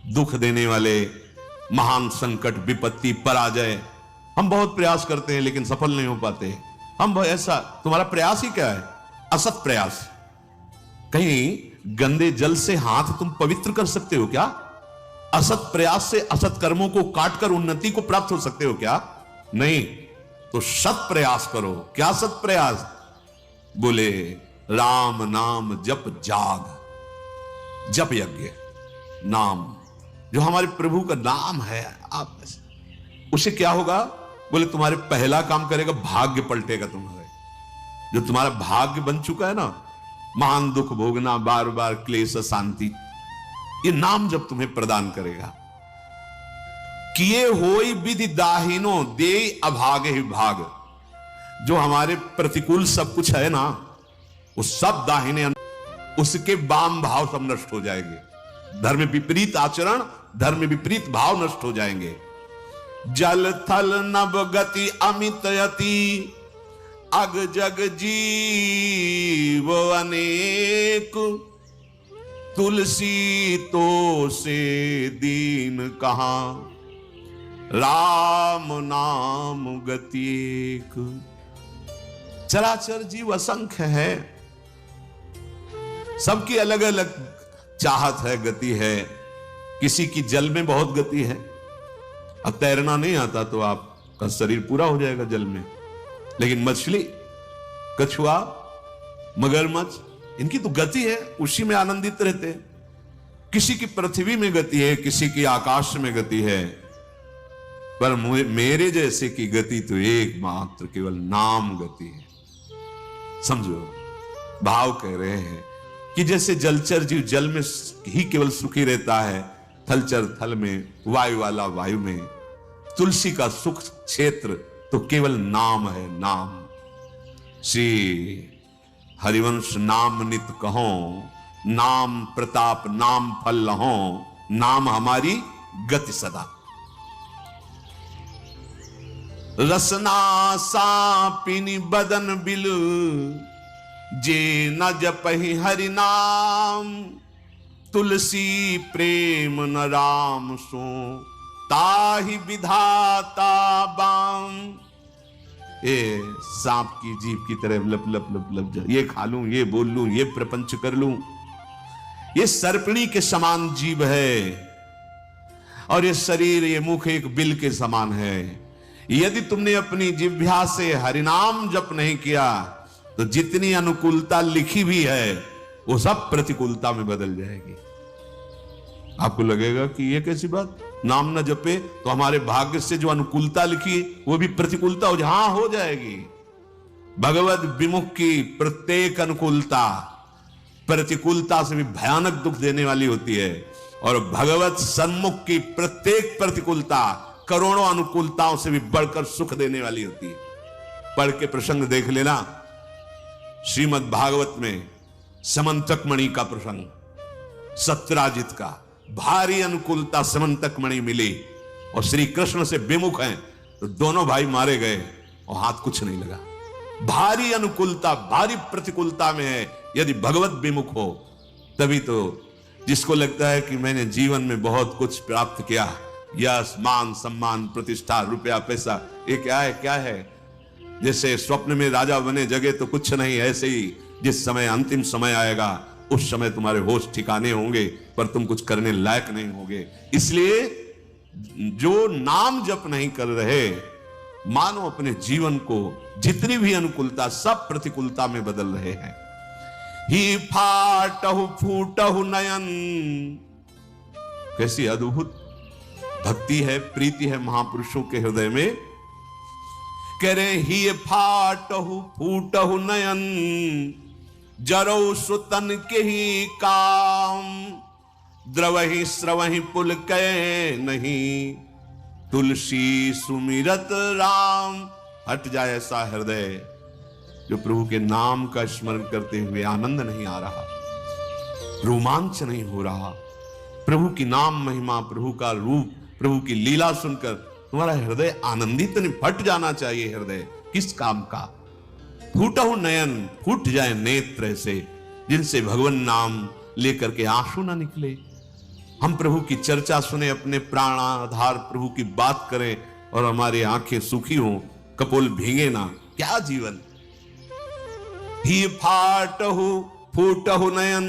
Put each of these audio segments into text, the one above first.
दुख देने वाले, महान संकट, विपत्ति, पराजय, हम बहुत प्रयास करते हैं लेकिन सफल नहीं हो पाते। हम ऐसा, तुम्हारा प्रयास ही क्या है? असत प्रयास। कहीं गंदे जल से हाथ तुम पवित्र कर सकते हो क्या? असत प्रयास से असत कर्मों को काटकर उन्नति को प्राप्त हो सकते हो क्या? नहीं। तो सत प्रयास करो। क्या सत प्रयास? बोले राम नाम जप जाग, जप यज्ञ, नाम जो हमारे प्रभु का नाम है, आप उसे क्या होगा? बोले तुम्हारे पहला काम करेगा, भाग्य पलटेगा तुम्हारे। जो तुम्हारा भाग्य बन चुका है ना, महान दुख भोगना, बार बार क्लेश, शांति, ये नाम जब तुम्हें प्रदान करेगा। किए होई विधि दाहिनो दे अभागे ही भाग। जो हमारे प्रतिकूल सब कुछ है ना, वो सब दाहिने, उसके वाम भाव सब नष्ट हो जाएंगे। धर्म विपरीत आचरण, धर्म विपरीत भाव नष्ट हो जाएंगे। जल थल नभ गति अमित यति, अग जग जीव अनेक, तुलसी तो से दीन कहां, राम नाम गति एक। चराचर जीव असंख्य है, सबकी अलग अलग चाहत है, गति है। किसी की जल में बहुत गति है। अब तैरना नहीं आता तो आपका शरीर पूरा हो जाएगा जल में, लेकिन मछली, कछुआ, मगरमच्छ, इनकी तो गति है, उसी में आनंदित रहते हैं। किसी की पृथ्वी में गति है, किसी की आकाश में गति है, पर मेरे जैसे की गति तो एकमात्र केवल नाम गति है। समझो, भाव कह रहे हैं कि जैसे जलचर जीव जल में ही केवल सुखी रहता है, थलचर थल में, वायु वाला वायु में, तुलसी का सुख क्षेत्र तो केवल नाम है, नाम। श्री हरिवंश नाम नित कहो, नाम प्रताप नाम फल लहो, नाम हमारी गति सदा। रसना सापिनी बदन बिल, जे न जपहि हरि नाम, तुलसी प्रेम न राम सो, ताहि विधाता बाम। ए सांप की जीभ की तरह लप लप लप लप जा, ये खा लूं, ये बोल लूं, ये प्रपंच कर लूं। ये सर्पणी के समान जीव है, और ये शरीर, ये मुख एक बिल के समान है। यदि तुमने अपनी जिह्वा से हरिनाम जप नहीं किया तो जितनी अनुकूलता लिखी भी है वो सब प्रतिकूलता में बदल जाएगी। आपको लगेगा कि ये कैसी बात, नाम न जपे तो हमारे भाग्य से जो अनुकूलता लिखी वो भी प्रतिकूलता हो जाए। हाँ, हो जाएगी। भगवत विमुख की प्रत्येक अनुकूलता प्रतिकूलता से भी भयानक दुख देने वाली होती है, और भगवत सन्मुख की प्रत्येक प्रतिकूलता करोड़ों अनुकूलताओं से भी बढ़कर सुख देने वाली होती है। पढ़ के प्रसंग देख लेना, श्रीमद् भागवत में समंतक मणि का प्रसंग, सत्यराजित का। भारी अनुकूलता समंतक मणि मिली और श्री कृष्ण से विमुख हैं तो दोनों भाई मारे गए और हाथ कुछ नहीं लगा। भारी अनुकूलता, भारी प्रतिकूलता में है, यदि भगवत विमुख हो तभी तो। जिसको लगता है कि मैंने जीवन में बहुत कुछ प्राप्त किया, यश, मान, सम्मान, प्रतिष्ठा, रुपया, पैसा, ये क्या है, क्या है? जैसे स्वप्न में राजा बने जगे तो कुछ नहीं, ऐसे ही जिस समय अंतिम समय आएगा उस समय तुम्हारे होश ठिकाने होंगे, पर तुम कुछ करने लायक नहीं होगे। इसलिए जो नाम जप नहीं कर रहे, मानो अपने जीवन को जितनी भी अनुकूलता सब प्रतिकूलता में बदल रहे हैं। ही फाटहु फूटहु नयन, कैसी अद्भुत भक्ति है, प्रीति है महापुरुषों के हृदय में। कह रहे ही फाटहु फूटहु नयन, जरौ सुतन के ही काम, द्रवहि स्रवहि पुल कै नहीं, तुलसी सुमिरत राम। हट जाए ऐसा हृदय जो प्रभु के नाम का स्मरण करते हुए आनंद नहीं आ रहा, रोमांच नहीं हो रहा। प्रभु की नाम महिमा, प्रभु का रूप, प्रभु की लीला सुनकर तुम्हारा हृदय आनंदित नहीं, फट जाना चाहिए हृदय। किस काम का? फूटहु नयन, फूट जाए नेत्र ऐसे जिनसे भगवान नाम लेकर के आंसू ना निकले। हम प्रभु की चर्चा सुने, अपने प्राणाधार प्रभु की बात करें और हमारी आंखें सुखी हों, कपोल भीगे ना। क्या जीवन। ही फाटहु फूटहु नयन,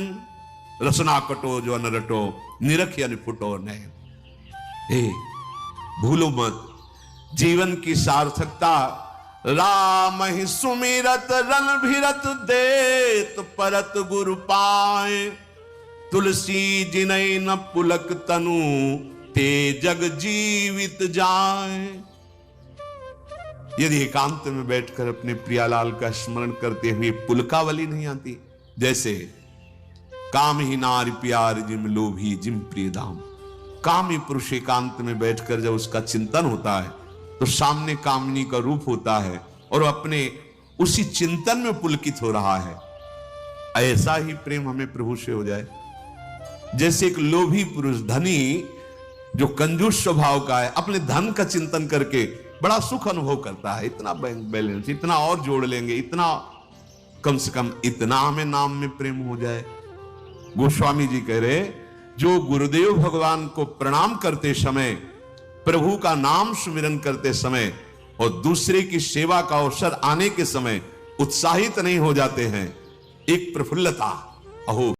रसना कटो जो न रटो, निरख यानी फुटो नयन। हे भूलो मत, जीवन की सार्थकता राम ही सुमिरत रन भिरत देत परत गुरु पाए, तुलसी जिनय न पुलक तनु ते जग जीवित जाए। यदि एकांत में बैठकर अपने प्रियालाल का स्मरण करते हुए पुलकावली नहीं आती, जैसे काम ही नारी प्यार जिम लोभी जिम प्रिय दाम। कामी पुरुष एकांत में बैठकर जब उसका चिंतन होता है तो सामने कामिनी का रूप होता है और अपने उसी चिंतन में पुलकित हो रहा है। ऐसा ही प्रेम हमें प्रभु से हो जाए। जैसे एक लोभी पुरुष, धनी जो कंजूस स्वभाव का है, अपने धन का चिंतन करके बड़ा सुख अनुभव करता है। इतना बैंक बैलेंस, इतना और जोड़ लेंगे, इतना कम से कम इतना हमें नाम में प्रेम हो जाए। गोस्वामी जी कह रहे, जो गुरुदेव भगवान को प्रणाम करते समय, प्रभु का नाम सुमिरन करते समय और दूसरे की सेवा का अवसर आने के समय उत्साहित नहीं हो जाते हैं, एक प्रफुल्लता, अहो